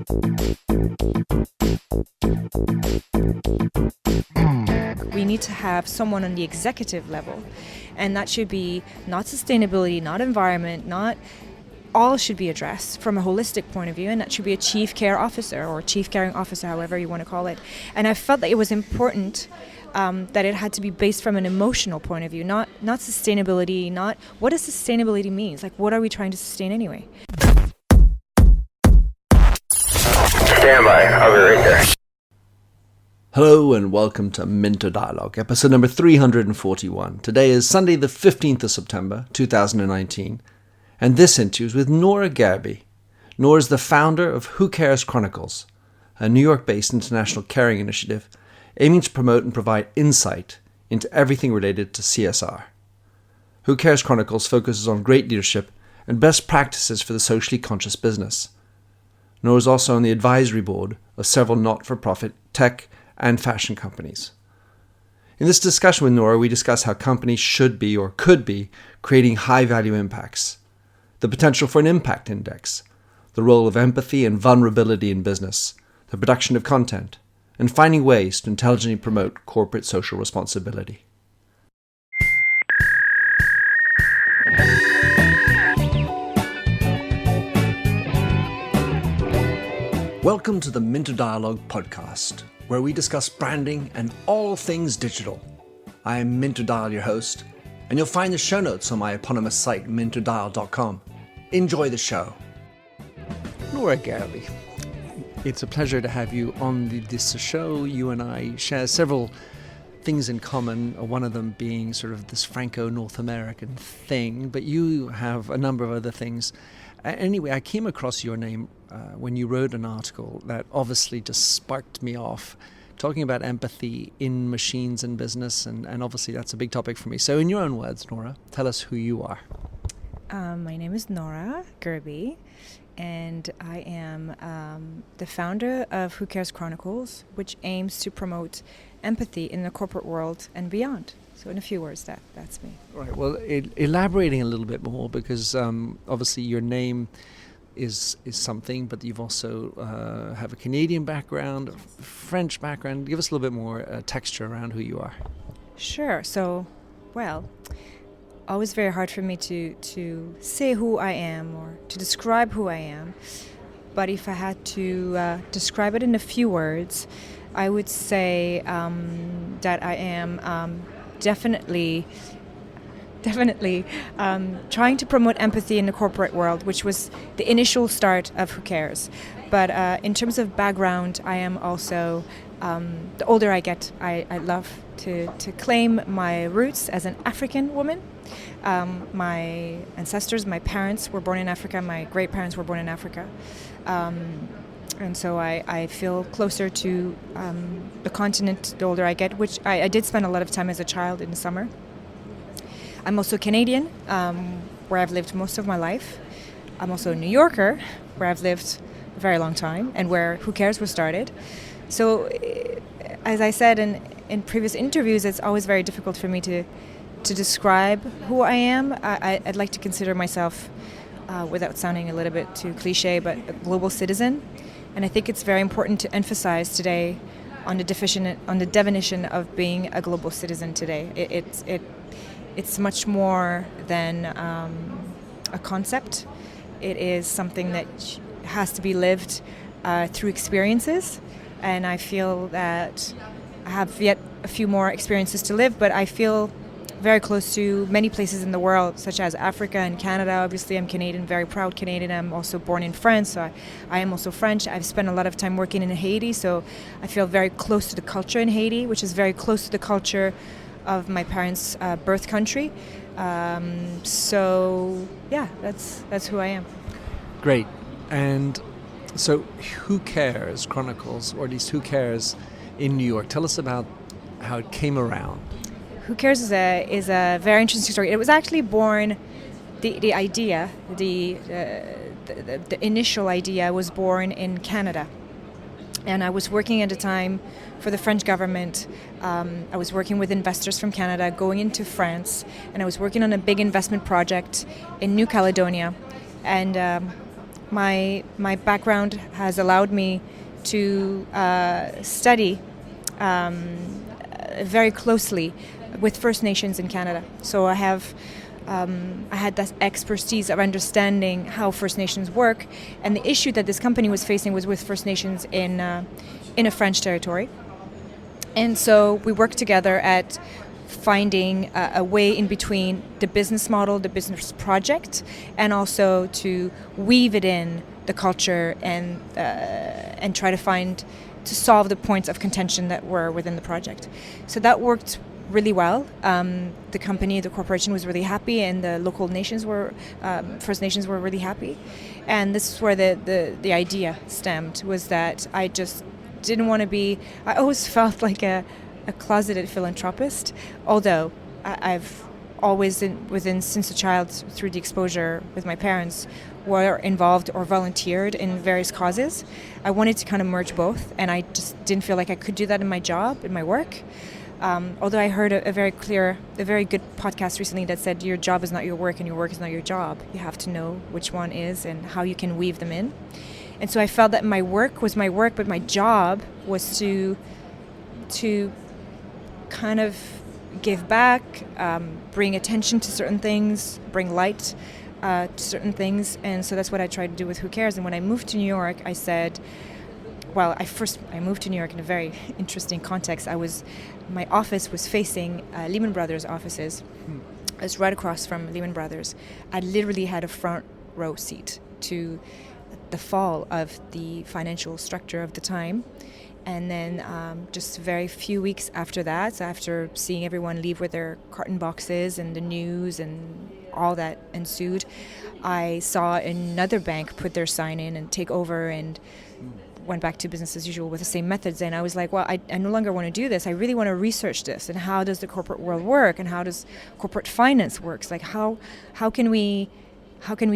We need to have someone on the executive level, and that should be not sustainability, not environment, not all should be addressed from a holistic point of view, and that should be a chief care officer or chief caring officer, however you want to call it. And I felt that it was important that it had to be based from an emotional point of view, not sustainability, not what does sustainability mean? Like, what are we trying to sustain anyway? Stand by, I'll be right there. Hello and welcome to Minter Dialogue, episode number 341. Today is Sunday the 15th of September, 2019, and this interview is with Nora Gherbi. Nora is the founder of Who Cares Chronicles, a New York-based international caring initiative aiming to promote and provide insight into everything related to CSR. Who Cares Chronicles focuses on great leadership and best practices for the socially conscious business. Nora is also on the advisory board of several not-for-profit tech and fashion companies. In this discussion with Nora, we discuss how companies should be or could be creating high-value impacts, the potential for an impact index, the role of empathy and vulnerability in business, the production of content, and finding ways to intelligently promote corporate social responsibility. Welcome to the Minter Dialogue podcast, where we discuss branding and all things digital. I am Minter Dial, your host, and you'll find the show notes on my eponymous site, minterdial.com. Enjoy the show. Nora Gherbi, it's a pleasure to have you on this show. You and I share several things in common, one of them being sort of this Franco-North American thing, but you have a number of other things. Anyway, I came across your name when you wrote an article that obviously just sparked me off, talking about empathy in machines and business, and obviously that's a big topic for me. So in your own words, Nora, tell us who you are. My name is Nora Gherbi, and I am the founder of Who Cares Chronicles, which aims to promote empathy in the corporate world and beyond. So in a few words, that's me. Right. Well, elaborating a little bit more, because obviously your name is something, but you've also have a Canadian background, a French background. Give us a little bit more texture around who you are. Sure. So, well, always very hard for me to say who I am or to describe who I am. But if I had to describe it in a few words, I would say that I am definitely trying to promote empathy in the corporate world, which was the initial start of Who Cares. But in terms of background, I am also, the older I get, I love to claim my roots as an African woman. My ancestors, my parents were born in Africa, my great-parents were born in Africa. And so I feel closer to the continent the older I get, which I did spend a lot of time as a child in the summer. I'm also Canadian, where I've lived most of my life. I'm also a New Yorker, where I've lived a very long time, and where Who Cares was started. So, as I said in previous interviews, it's always very difficult for me to describe who I am. I'd like to consider myself, without sounding a little bit too cliche, but a global citizen. And I think it's very important to emphasize today on the definition of being a global citizen today. It's much more than a concept. It is something that has to be lived through experiences. And I feel that I have yet a few more experiences to live, but I feel very close to many places in the world, such as Africa and Canada. Obviously, I'm Canadian, very proud Canadian. I'm also born in France, so I am also French. I've spent a lot of time working in Haiti, so I feel very close to the culture in Haiti, which is very close to the culture of my parents' birth country. So, yeah, that's who I am. Great. And so Who Cares Chronicles, or at least Who Cares in New York? Tell us about how it came around. Who Cares is a very interesting story. It was actually born, the idea, the initial idea was born in Canada. And I was working at the time for the French government. I was working with investors from Canada going into France, and I was working on a big investment project in New Caledonia. And my background has allowed me to study very closely with First Nations in Canada. So I had that expertise of understanding how First Nations work, and the issue that this company was facing was with First Nations in a French territory. And so we worked together at finding a way in between the business model, the business project, and also to weave it in the culture and try to solve the points of contention that were within the project. So that worked really well. The company, the corporation was really happy, and the local nations First Nations were really happy. And this is where the idea stemmed, was that I just didn't want to be, I always felt like a closeted philanthropist, although I've always since a child, through the exposure with my parents, were involved or volunteered in various causes. I wanted to kind of merge both, and I just didn't feel like I could do that in my job, in my work. Although I heard a very good podcast recently that said your job is not your work and your work is not your job. You have to know which one is and how you can weave them in. And so I felt that my work was my work, but my job was to kind of give back, bring attention to certain things, bring light to certain things. And so that's what I tried to do with Who Cares. And when I moved to New York, I said, well, I moved to New York in a very interesting context. My office was facing Lehman Brothers offices. I was right across from Lehman Brothers. I literally had a front row seat to the fall of the financial structure of the time. And then just very few weeks after that, so after seeing everyone leave with their carton boxes and the news and all that ensued, I saw another bank put their sign in and take over, and went back to business as usual with the same methods. And I was like, well, I no longer want to do this. I really want to research this, and how does the corporate world work, and how does corporate finance works? Like how can we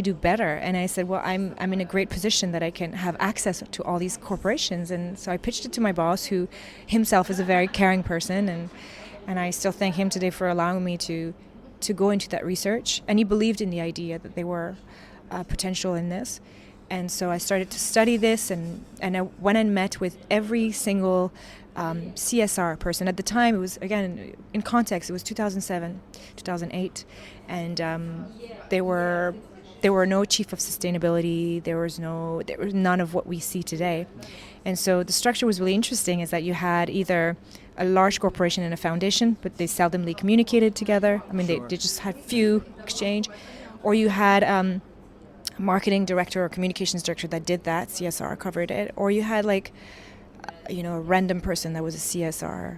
do better? And I said, well, I'm in a great position that I can have access to all these corporations. And so I pitched it to my boss, who himself is a very caring person, and I still thank him today for allowing me to go into that research. And he believed in the idea that there were potential in this. And so I started to study this, and I went and met with every single CSR person. At the time, it was, again, in context, it was 2007, 2008, and there were no chief of sustainability. There was none of what we see today. And so the structure was really interesting, is that you had either a large corporation and a foundation, but they seldomly communicated together. I mean, they just had few exchange. Or you had a marketing director or communications director that did that, CSR covered it. Or you had a random person that was a CSR,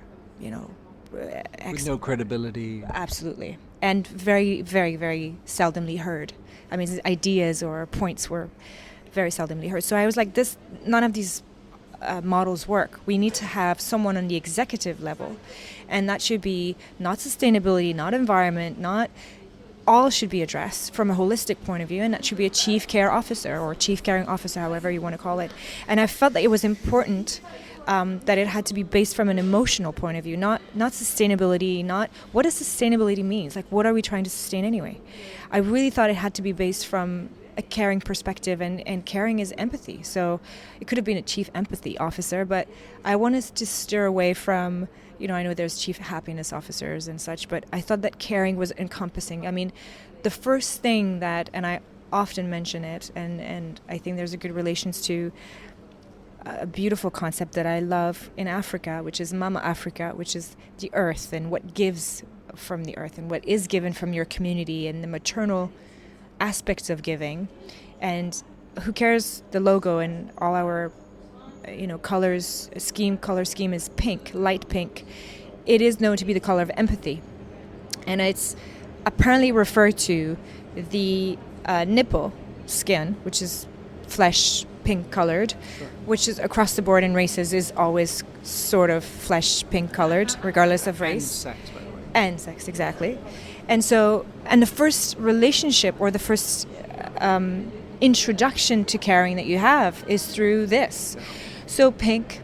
with no credibility. Absolutely. And very, very, very seldomly heard. I mean, ideas or points were very seldomly heard. So I was like, none of these models work. We need to have someone on the executive level, and that should be not sustainability, not environment, not all should be addressed from a holistic point of view, and that should be a chief care officer or chief caring officer, however you want to call it. And I felt that it was important that it had to be based from an emotional point of view, not sustainability, not what does sustainability mean? Like, what are we trying to sustain anyway? I really thought it had to be based from a caring perspective, and caring is empathy. So it could have been a chief empathy officer, but I wanted to steer away from, I know there's chief happiness officers and such, but I thought that caring was encompassing. I mean, the first thing that, and I often mention it, and I think there's a good relations to a beautiful concept that I love in Africa, which is Mama Africa, which is the earth and what gives from the earth and what is given from your community, and the maternal aspects of giving. And Who Cares, the logo and all our color scheme is pink, light pink. It is known to be the color of empathy, and it's apparently referred to the nipple skin, which is flesh pink colored, which is across the board in races is always sort of flesh pink colored, regardless of race. And sex, by the way. And sex, exactly. And so, and the first relationship or the first introduction to caring that you have is through this. So pink,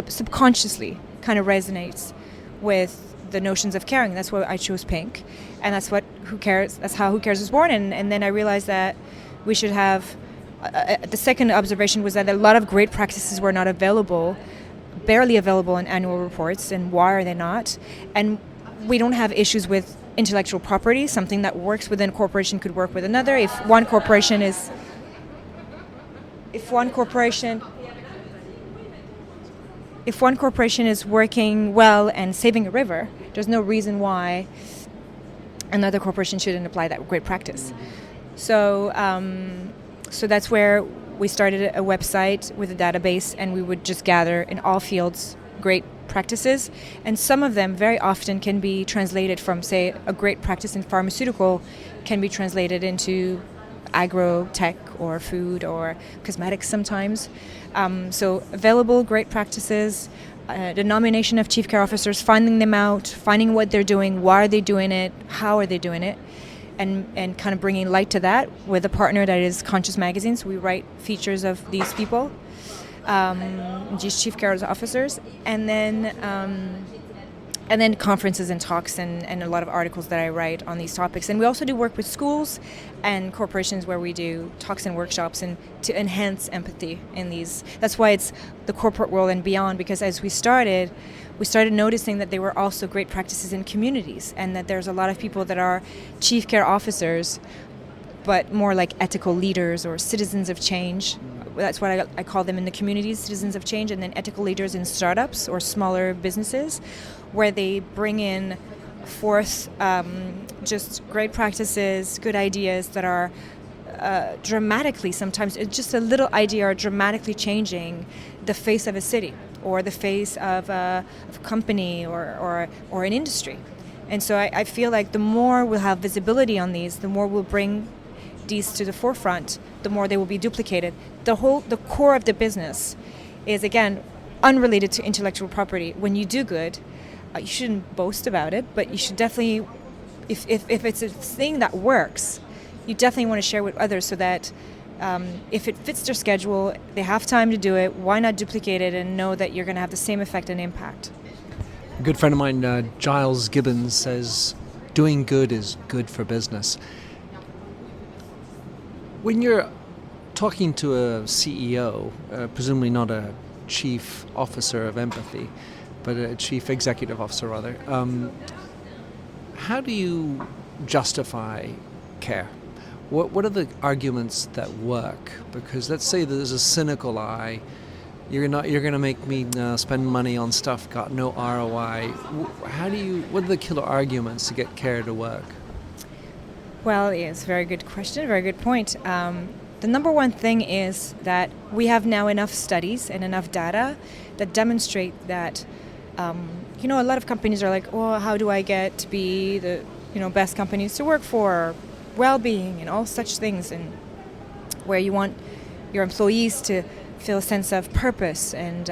subconsciously kind of resonates with the notions of caring. That's why I chose pink, and that's what Who Cares. That's how Who Cares was born. And then I realized that we should have the second observation was that a lot of great practices were not available, barely available in annual reports. And why are they not? And we don't have issues with intellectual property. Something that works within a corporation could work with another. If one corporation is working well and saving a river, there's no reason why another corporation shouldn't apply that great practice. So that's where we started a website with a database, and we would just gather in all fields great practices. And some of them very often can be translated from, say, a great practice in pharmaceutical can be translated into agro-tech or food or cosmetics sometimes. So available great practices, the nomination of chief care officers, finding them out, finding what they're doing, why are they doing it, how are they doing it, and kind of bringing light to that with a partner that is Conscious Magazine. So we write features of these people, these chief care officers, and then conferences and talks and a lot of articles that I write on these topics. And we also do work with schools and corporations where we do talks and workshops and to enhance empathy in these. That's why it's the corporate world and beyond, because as we started noticing that there were also great practices in communities, and that there's a lot of people that are chief care officers, but more like ethical leaders or citizens of change. That's what I call them in the communities, citizens of change, and then ethical leaders in startups or smaller businesses, where they bring in forth just great practices, good ideas that are dramatically, sometimes it's just a little idea are dramatically changing the face of a city or the face of a company or an industry. And so I feel like the more we'll have visibility on these, the more we'll bring these to the forefront, the more they will be duplicated. The core of the business is, again, unrelated to intellectual property. When you do good, you shouldn't boast about it, but you should definitely, if it's a thing that works, you definitely want to share with others so that if it fits their schedule, they have time to do it, why not duplicate it and know that you're going to have the same effect and impact? A good friend of mine, Giles Gibbons, says, doing good is good for business. When you're talking to a CEO, presumably not a chief officer of empathy, but a chief executive officer rather, how do you justify care? What are the arguments that work? Because let's say there's a cynical eye. You're going to make me spend money on stuff got no ROI. What are the killer arguments to get care to work? Well, yes, very good question, very good point. The number one thing is that we have now enough studies and enough data that demonstrate that, a lot of companies are like, well, how do I get to be the, best companies to work for, well-being and all such things, and where you want your employees to feel a sense of purpose and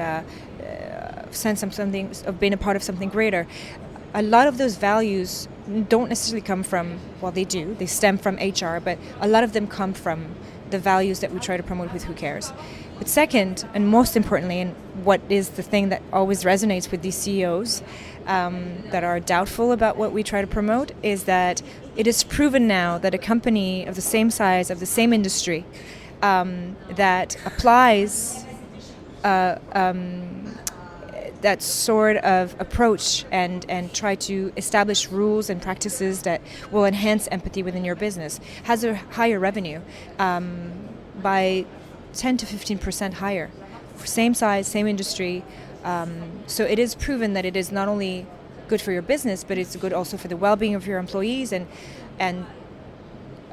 sense of being a part of something greater. A lot of those values don't necessarily come from, well, they do, they stem from HR, but a lot of them come from the values that we try to promote with Who Cares. But second, and most importantly, and what is the thing that always resonates with these CEOs that are doubtful about what we try to promote, is that it is proven now that a company of the same size, of the same industry, that applies that sort of approach and try to establish rules and practices that will enhance empathy within your business has a higher revenue by 10 to 15% higher. Same size, same industry. So it is proven that it is not only good for your business, but it's good also for the well-being of your employees. And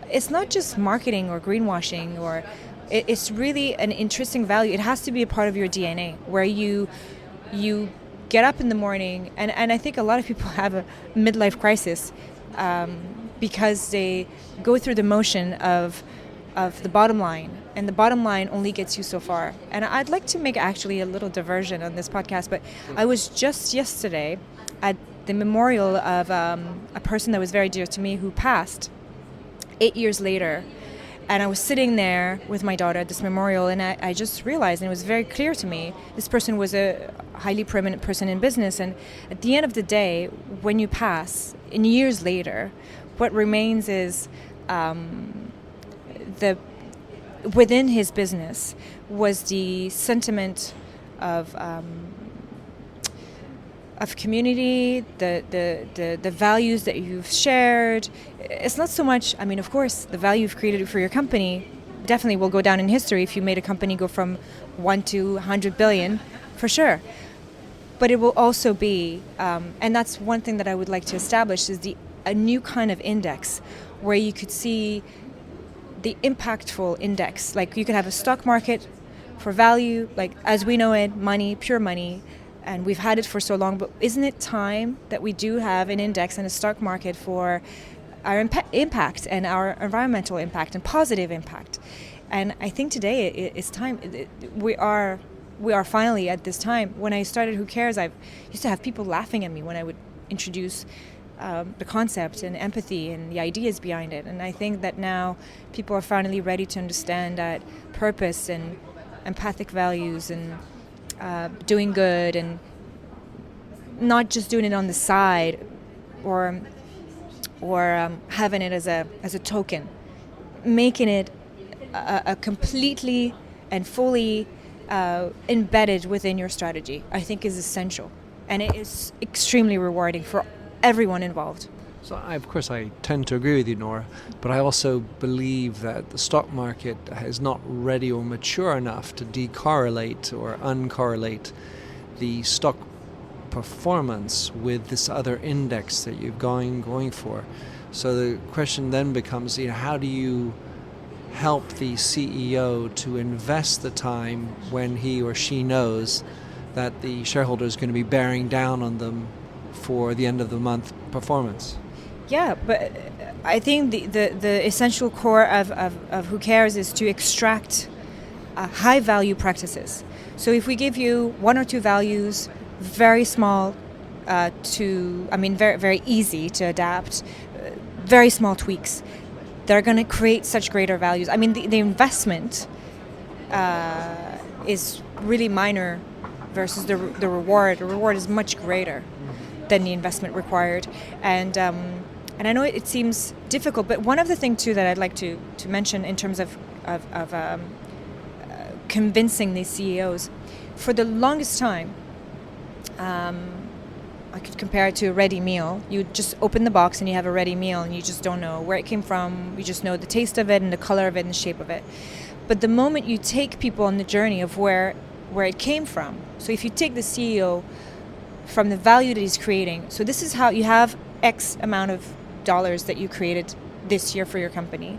it's not just marketing or greenwashing, or it's really an interesting value. It has to be a part of your DNA, where you get up in the morning, and I think a lot of people have a midlife crisis because they go through the motion of the bottom line, and the bottom line only gets you so far. And I'd like to make actually a little diversion on this podcast, but I was just yesterday at the memorial of a person that was very dear to me who passed 8 years later. And I was sitting there with my daughter at this memorial, and I just realized, and it was very clear to me, this person was a highly prominent person in business. And at the end of the day, when you pass, and years later, what remains is the within his business was the sentiment of community, the values that you've shared. It's not so much, I mean, of course, the value you've created for your company definitely will go down in history if you made a company go from 1 to 100 billion, for sure. But it will also be, and that's one thing that I would like to establish, is a new kind of index where you could see the impactful index. Like you could have a stock market for value, like as we know it, money, pure money, and we've had it for so long, but isn't it time that we do have an index and a stock market for our impact and our environmental impact and positive impact? And I think today it's time. We are finally at this time. When I started Who Cares, I used to have people laughing at me when I would introduce the concept and empathy and the ideas behind it. And I think that now people are finally ready to understand that purpose and empathic values and doing good and not just doing it on the side or having it as a token, making it a completely and fully embedded within your strategy, I think is essential, and it is extremely rewarding for everyone involved. So, of course, I tend to agree with you, Nora, but I also believe that the stock market is not ready or mature enough to decorrelate or uncorrelate the stock performance with this other index that you're going for. So the question then becomes, how do you help the CEO to invest the time when he or she knows that the shareholder is going to be bearing down on them for the end of the month performance? Yeah, but I think the essential core of Who Cares is to extract high value practices. So if we give you one or two values, very small very, very easy to adapt, very small tweaks, they're going to create such greater values. I mean, the investment is really minor versus the reward. The reward is much greater than the investment required. And I know it seems difficult, but one of the things too that I'd like to mention in terms of convincing these CEOs, for the longest time, I could compare it to a ready meal. You just open the box and you have a ready meal and you just don't know where it came from. You just know the taste of it and the color of it and the shape of it. But the moment you take people on the journey of where it came from, so if you take the CEO from the value that he's creating, so this is how you have X amount of dollars that you created this year for your company.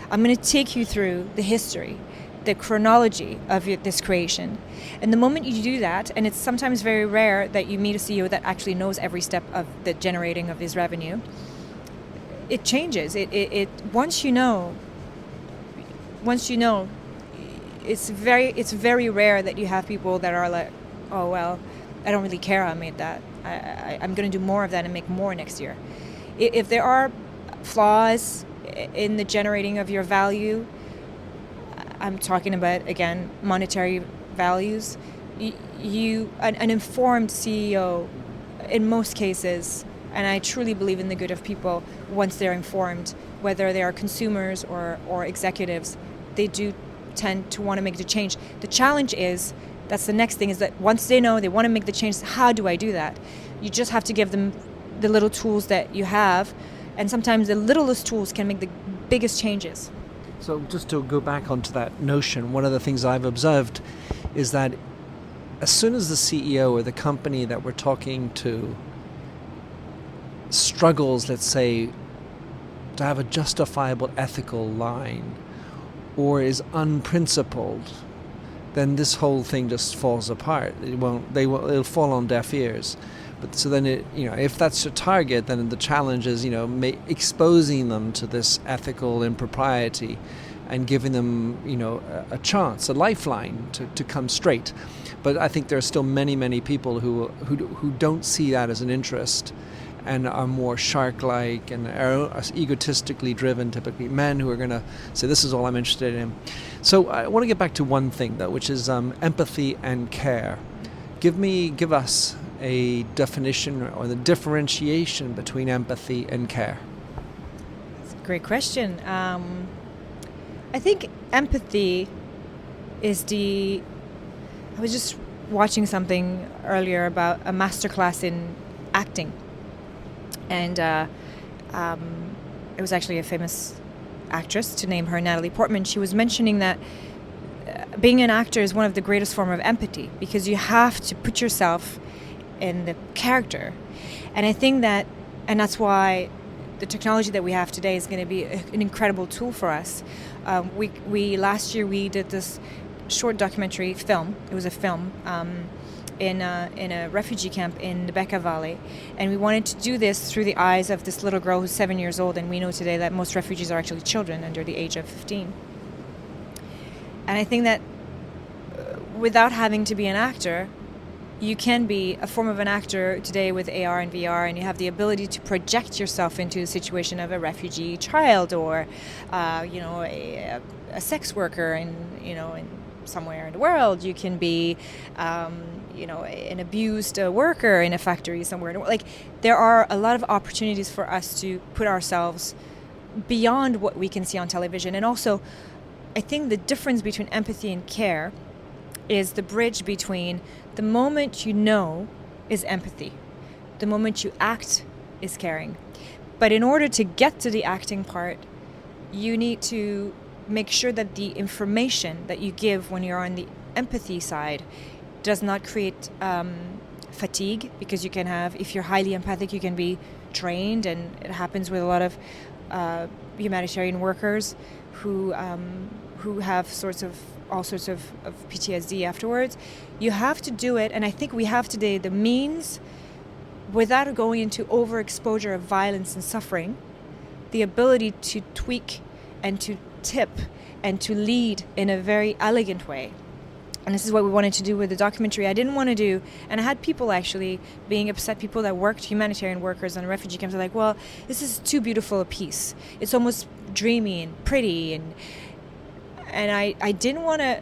I'm going to take you through the history, the chronology of this creation. And the moment you do that, and it's sometimes very rare that you meet a CEO that actually knows every step of the generating of his revenue, it changes. It once you know, it's very rare that you have people that are like, oh well, I don't really care how I made that. I'm going to do more of that and make more next year. If there are flaws in the generating of your value, I'm talking about, again, monetary values, an informed CEO, in most cases, and I truly believe in the good of people, once they're informed, whether they are consumers or executives, they do tend to want to make the change. The challenge is, that's the next thing, is that once they know they want to make the change, how do I do that? You just have to give them the little tools that you have, and sometimes the littlest tools can make the biggest changes. So just to go back onto that notion, one of the things I've observed is that as soon as the CEO or the company that we're talking to struggles, let's say, to have a justifiable ethical line or is unprincipled, then this whole thing just falls apart. It'll fall on deaf ears. But so then if that's your target, then the challenge is, exposing them to this ethical impropriety and giving them, a chance, a lifeline to come straight. But I think there are still many, many people who don't see that as an interest and are more shark-like and are egotistically driven, typically men who are going to say, this is all I'm interested in. So I want to get back to one thing, though, which is empathy and care. Give us a definition or the differentiation between empathy and care. That's a great question. I think empathy is I was just watching something earlier about a masterclass in acting, and it was actually a famous actress, to name her, Natalie Portman. She was mentioning that being an actor is one of the greatest form of empathy, because you have to put yourself in the character. And I think that's why the technology that we have today is going to be an incredible tool for us. We last year we did this short documentary film. It was a film in a refugee camp in the Bekaa Valley, and we wanted to do this through the eyes of this little girl who's 7 years old, and we know today that most refugees are actually children under the age of 15. And I think that without having to be an actor, you can be a form of an actor today with AR and VR, and you have the ability to project yourself into the situation of a refugee child, or a sex worker in somewhere in the world. You can be an abused worker in a factory somewhere. Like, there are a lot of opportunities for us to put ourselves beyond what we can see on television. And also, I think the difference between empathy and care is the bridge between the moment you know is empathy, the moment you act is caring. But in order to get to the acting part, you need to make sure that the information that you give when you're on the empathy side does not create fatigue, because you can have, if you're highly empathic, you can be drained, and it happens with a lot of humanitarian workers who have all sorts of PTSD afterwards. You have to do it, and I think we have today the means, without going into overexposure of violence and suffering, the ability to tweak and to tip and to lead in a very elegant way. And this is what we wanted to do with the documentary. I didn't want to do, and I had people actually being upset, people that worked, humanitarian workers on refugee camps, are like, well, this is too beautiful a piece. It's almost dreamy and pretty, and I didn't want to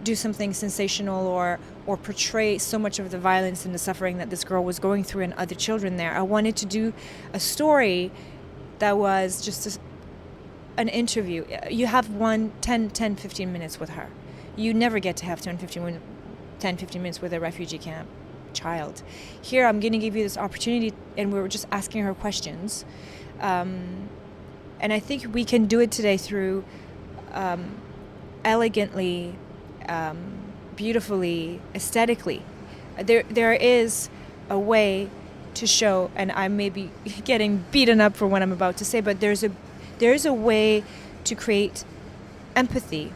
do something sensational or portray so much of the violence and the suffering that this girl was going through and other children there. I wanted to do a story that was just an interview. You have 10-15 minutes with her. You never get to have 10-15 minutes with a refugee camp child. Here, I'm going to give you this opportunity, and we were just asking her questions. And I think we can do it today through elegantly, beautifully, aesthetically. There is a way to show, and I may be getting beaten up for what I'm about to say, but there is a way to create empathy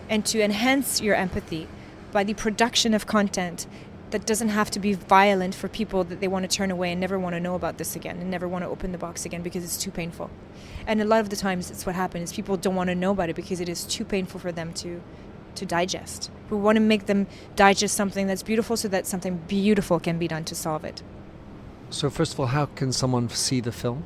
and to enhance your empathy by the production of content that doesn't have to be violent for people that they want to turn away and never want to know about this again and never want to open the box again because it's too painful. And a lot of the times it's what happens, is people don't want to know about it because it is too painful for them to digest. We want to make them digest something that's beautiful so that something beautiful can be done to solve it. So first of all, how can someone see the film?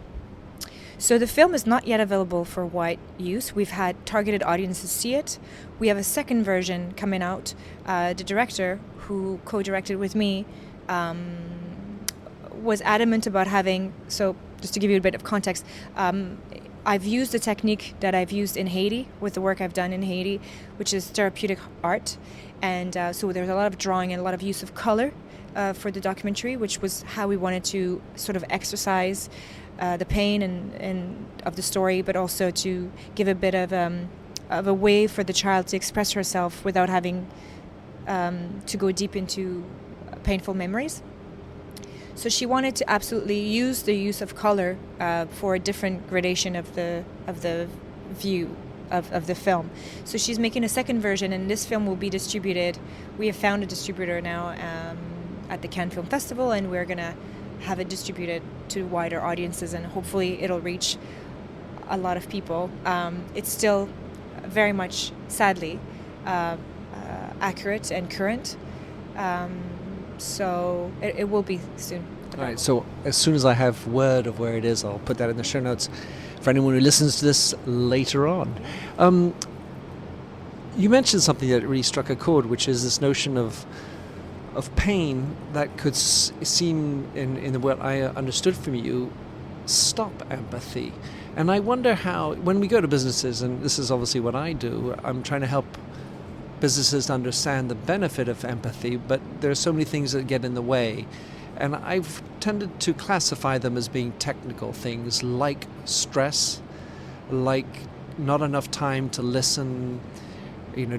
So the film is not yet available for wide use. We've had targeted audiences see it. We have a second version coming out. The director, who co-directed with me, was adamant about having, so just to give you a bit of context, I've used the technique that I've used in Haiti with the work I've done in Haiti, which is therapeutic art. And so there's a lot of drawing and a lot of use of color for the documentary, which was how we wanted to sort of exercise the pain and of the story, but also to give a bit of a way for the child to express herself without having to go deep into painful memories. So she wanted to absolutely use the use of color for a different gradation of the view of the film. So she's making a second version, and this film will be distributed. We have found a distributor now at the Cannes Film Festival, and we're going to have it distributed to wider audiences, and hopefully it'll reach a lot of people. It's still very much, sadly, accurate and current. So it will be soon. All right, so as soon as I have word of where it is, I'll put that in the show notes for anyone who listens to this later on. You mentioned something that really struck a chord, which is this notion of pain that could seem, in the way I understood from you, stop empathy. And I wonder how, when we go to businesses, and this is obviously what I do, I'm trying to help businesses to understand the benefit of empathy, but there are so many things that get in the way. And I've tended to classify them as being technical things like stress, like not enough time to listen,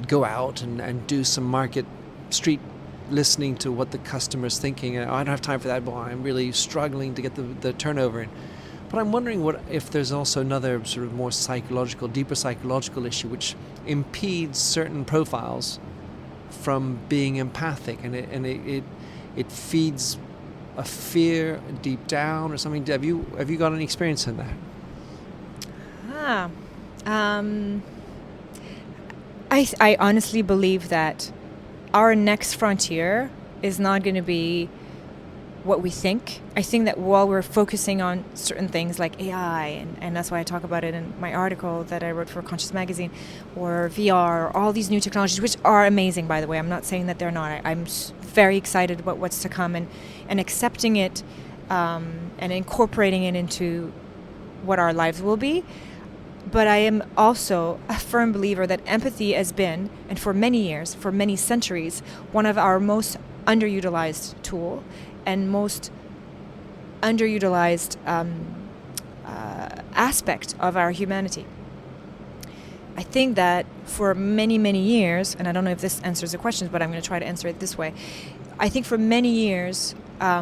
go out and do some market street listening to what the customer's thinking. I don't have time for that, boy, I'm really struggling to get the turnover in. But I'm wondering if there's also another sort of more psychological, deeper psychological issue which impedes certain profiles from being empathic, and it feeds a fear deep down or something. Have you got any experience in that? I honestly believe that our next frontier is not going to be what we think. I think that while we're focusing on certain things like AI, and that's why I talk about it in my article that I wrote for Conscious Magazine, or VR, or all these new technologies, which are amazing, by the way. I'm not saying that they're not. I'm very excited about what's to come, and accepting it and incorporating it into what our lives will be. But I am also a firm believer that empathy has been, and for many years, for many centuries, one of our most underutilized tool and most underutilized aspect of our humanity. I think that for many, many years, and I don't know if this answers the questions, but I'm going to try to answer it this way. I think for many years, I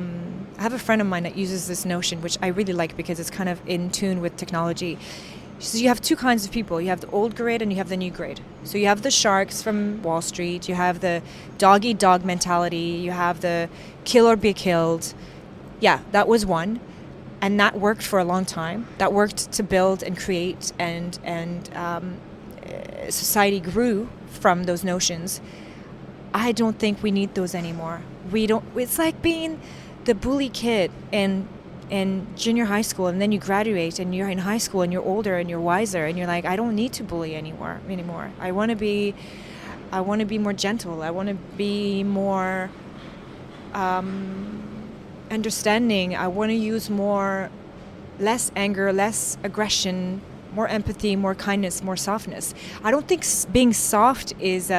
have a friend of mine that uses this notion, which I really like because it's kind of in tune with technology. So you have two kinds of people. You have the old grade and you have the new grade. So you have the sharks from Wall Street, you have the dog-eat-dog mentality, you have the kill or be killed. Yeah, that was one. And that worked for a long time. That worked to build and create, and society grew from those notions. I don't think we need those anymore. It's like being the bully kid in junior high school, and then you graduate and you're in high school and you're older and you're wiser and you're like, I don't need to bully anymore. I want to be more gentle. I want to be more understanding. I want to use less anger, less aggression, more empathy, more kindness, more softness. I don't think being soft is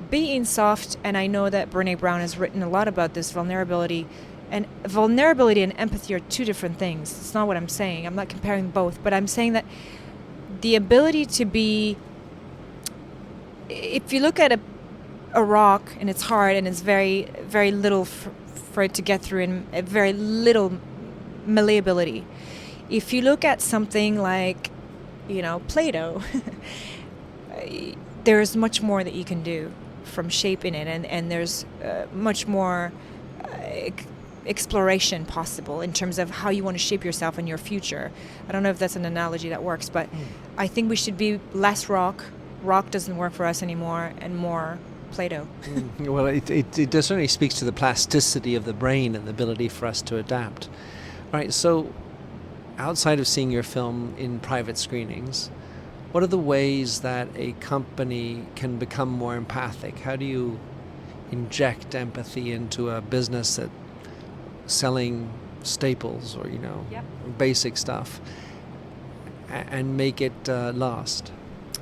being soft, and I know that Brené Brown has written a lot about this, vulnerability. And vulnerability and empathy are two different things. It's not what I'm saying. I'm not comparing both. But I'm saying that the ability to be... If you look at a rock and it's hard and it's very, very little for it to get through, and very little malleability. If you look at something like, Play-Doh, there's much more that you can do from shaping it. And there's much more... exploration possible in terms of how you want to shape yourself in your future. I don't know if that's an analogy that works, but I think we should be less rock. Rock doesn't work for us anymore, and more Play-Doh. Well, it certainly speaks to the plasticity of the brain and the ability for us to adapt. All right, so outside of seeing your film in private screenings, what are the ways that a company can become more empathic? How do you inject empathy into a business that selling staples or basic stuff and make it last?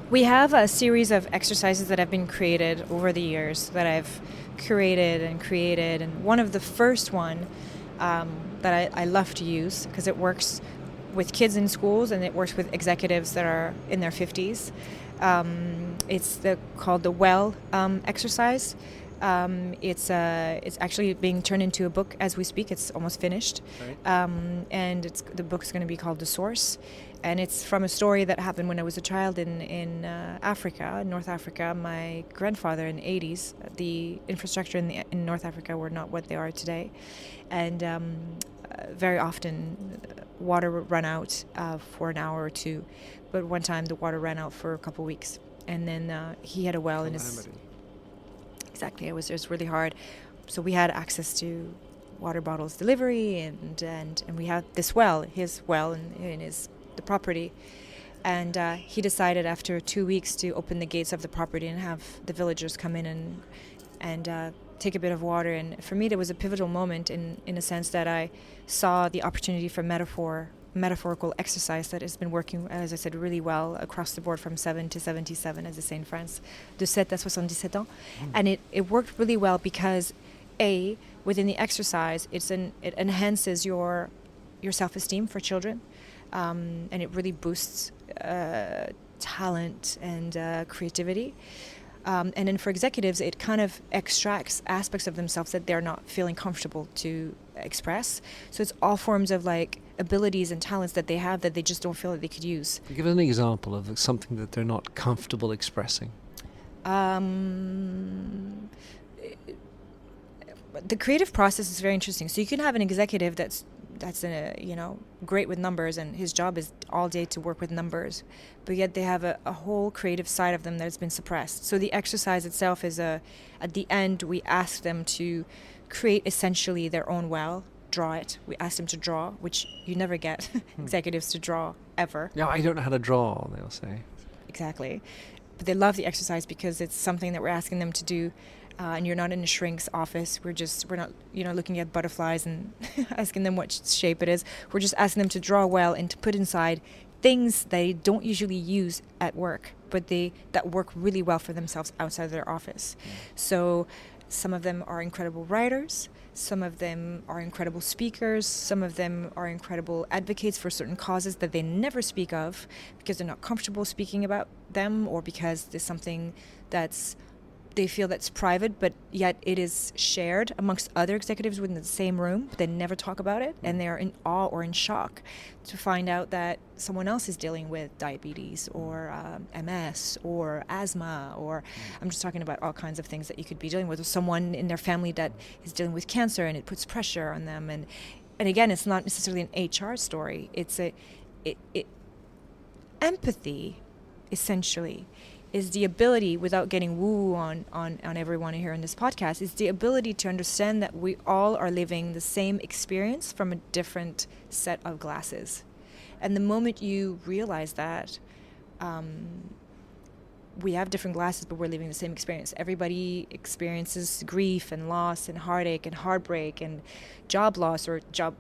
We have a series of exercises that have been created over the years that I've curated and created, and one of the first one that I love to use because it works with kids in schools and it works with executives that are in their 50s. It's called the WELL exercise. It's actually being turned into a book as we speak. It's almost finished. Right. And the book's going to be called The Source. And it's from a story that happened when I was a child in Africa, North Africa. My grandfather in the 80s, the infrastructure in North Africa were not what they are today. And very often water would run out for an hour or two. But one time the water ran out for a couple of weeks. And then he had a well in his... Exactly, it was really hard. So we had access to water bottles delivery, and we had this well, his well in the property. And he decided after 2 weeks to open the gates of the property and have the villagers come in and take a bit of water. And for me, there was a pivotal moment in a sense that I saw the opportunity for metaphor metaphorical exercise that has been working, as I said, really well across the board from 7 to 77, as they say in France, de 7 à 77 ans. And it worked really well because, within the exercise, it enhances your self-esteem for children, and it really boosts talent and creativity. And then for executives, it kind of extracts aspects of themselves that they're not feeling comfortable to express. So it's all forms of like abilities and talents that they have that they just don't feel that they could use. Give an example of something that they're not comfortable expressing. The creative process is very interesting. So you can have an executive that's great with numbers, and his job is all day to work with numbers, but yet they have a whole creative side of them that's been suppressed. So the exercise itself is at the end, we ask them to create essentially their own well, draw it. We ask them to draw, which you never get executives to draw ever. No, I don't know how to draw, they'll say. Exactly. But they love the exercise because it's something that we're asking them to do. And you're not in a shrink's office. We're not, looking at butterflies and asking them what shape it is. We're just asking them to draw well and to put inside things they don't usually use at work, but that work really well for themselves outside of their office. So some of them are incredible writers. Some of them are incredible speakers. Some of them are incredible advocates for certain causes that they never speak of because they're not comfortable speaking about them, or because there's something they feel that's private, but yet it is shared amongst other executives within the same room, but they never talk about it, and they are in awe or in shock to find out that someone else is dealing with diabetes or MS or asthma, or I'm just talking about all kinds of things that you could be dealing with, or someone in their family that is dealing with cancer, and it puts pressure on them. And again, it's not necessarily an HR story. It's empathy, essentially, is the ability, without getting woo on everyone here in this podcast, is the ability to understand that we all are living the same experience from a different set of glasses. And the moment you realize that, we have different glasses, but we're living the same experience. Everybody experiences grief and loss and heartache and heartbreak and job loss or job,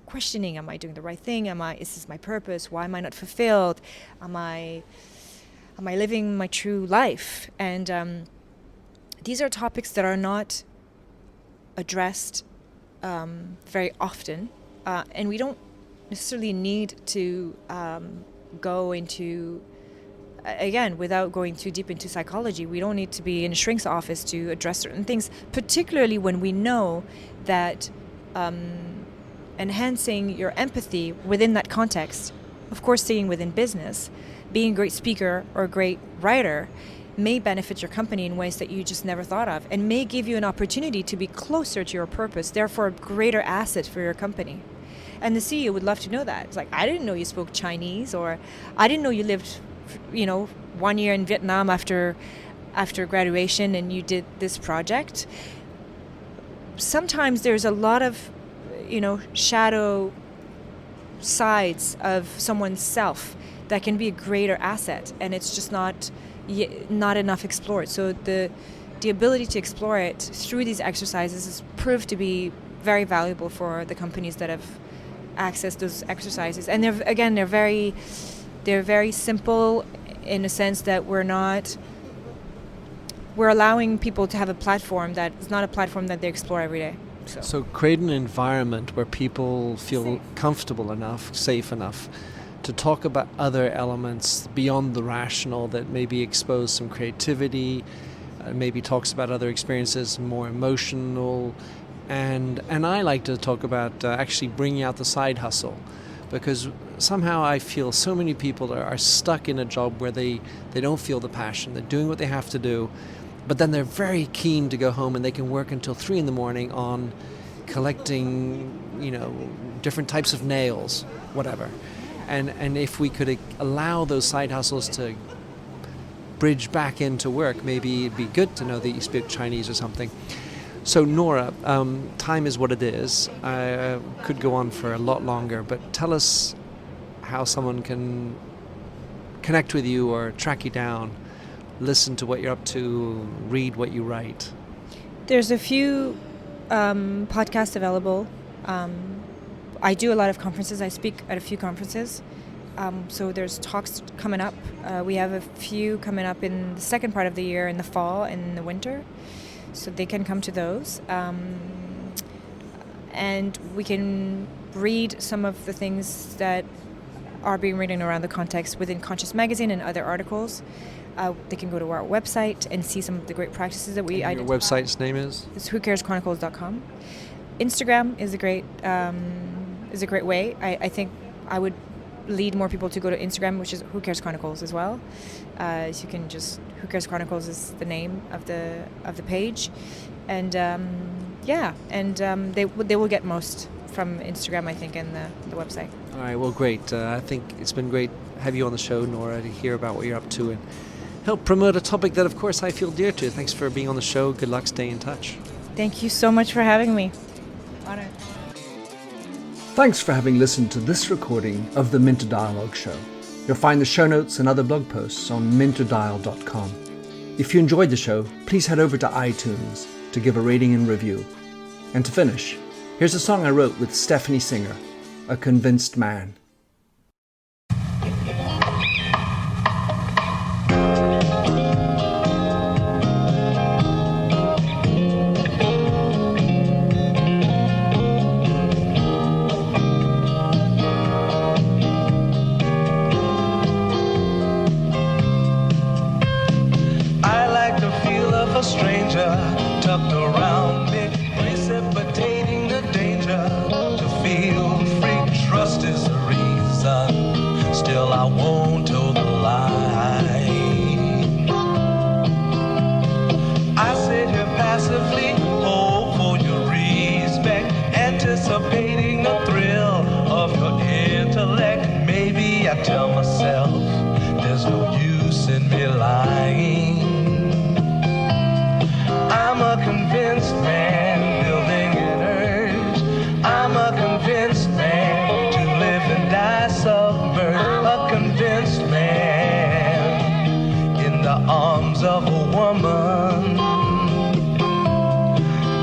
questioning. Am I doing the right thing? Is this my purpose? Why am I not fulfilled? Am I living my true life? And these are topics that are not addressed very often, and we don't necessarily need to go into, again, without going too deep into psychology, we don't need to be in a shrink's office to address certain things, particularly when we know that enhancing your empathy within that context, of course staying within business, being a great speaker or a great writer may benefit your company in ways that you just never thought of, and may give you an opportunity to be closer to your purpose, therefore a greater asset for your company. And the CEO would love to know that. It's like, I didn't know you spoke Chinese, or I didn't know you lived, 1 year in Vietnam after graduation and you did this project. Sometimes there's a lot of, shadow sides of someone's self that can be a greater asset, and it's just not enough explored. So the ability to explore it through these exercises has proved to be very valuable for the companies that have accessed those exercises. And they're very simple in a sense that we're allowing people to have a platform that is not a platform that they explore every day. So create an environment where people feel comfortable enough, safe enough to talk about other elements beyond the rational that maybe expose some creativity, maybe talks about other experiences, more emotional. And I like to talk about actually bringing out the side hustle, because somehow I feel so many people are stuck in a job where they don't feel the passion. They're doing what they have to do, but then they're very keen to go home and they can work until 3 a.m. on collecting, different types of nails, whatever. And if we could allow those side hustles to bridge back into work, maybe it'd be good to know that you speak Chinese or something. So Nora, time is what it is. I could go on for a lot longer, but tell us how someone can connect with you or track you down, listen to what you're up to, read what you write. There's a few podcasts available I do a lot of conferences. I speak at a few conferences. So there's talks coming up. We have a few coming up in the second part of the year, in the fall and in the winter. So they can come to those. And we can read some of the things that are being written around the context within Conscious Magazine and other articles. They can go to our website and see some of the great practices that we identify. Your website's name is? It's whocareschronicles.com. Instagram is a great way. I think I would lead more people to go to Instagram, which is Who Cares Chronicles as well. So you can just Who Cares Chronicles is the name of the page, and they will get most from Instagram, I think, and the website. All right, well, great. I think it's been great to have you on the show, Nora, to hear about what you're up to and help promote a topic that, of course, I feel dear to. Thanks for being on the show. Good luck. Stay in touch. Thank you so much for having me. Honored. Thanks for having listened to this recording of the Minter Dialogue Show. You'll find the show notes and other blog posts on minterdial.com. If you enjoyed the show, please head over to iTunes to give a rating and review. And to finish, here's a song I wrote with Stephanie Singer, A Convinced Man. A stranger tucked around me, precipitating the danger. To feel free, trust is the reason. Still, I won't toe the line. I sit here passively, hope for your respect, anticipating the thrill of your intellect. Maybe I tell myself there's no use in me lying. I'm a convinced man, building an urge. I'm a convinced man, to live and die submerged. A convinced man, in the arms of a woman.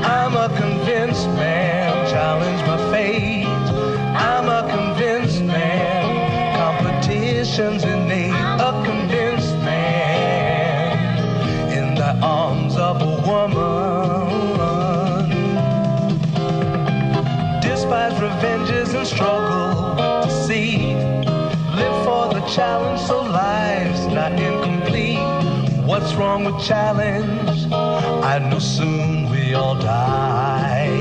I'm a convinced man, challenge my fate. I'm a convinced man, competition's innate. A convinced man, in the arms of a woman. Despise revenges and struggle to see. Live for the challenge so life's not incomplete. What's wrong with challenge? I know soon we all die.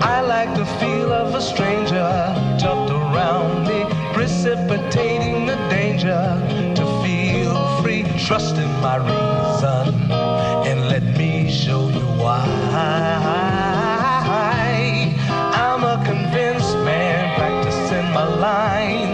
I like the feel of a stranger tucked around me, precipitating the danger. To feel free, trust in my reason, and let me show you why. I'm a convinced man, practicing my line.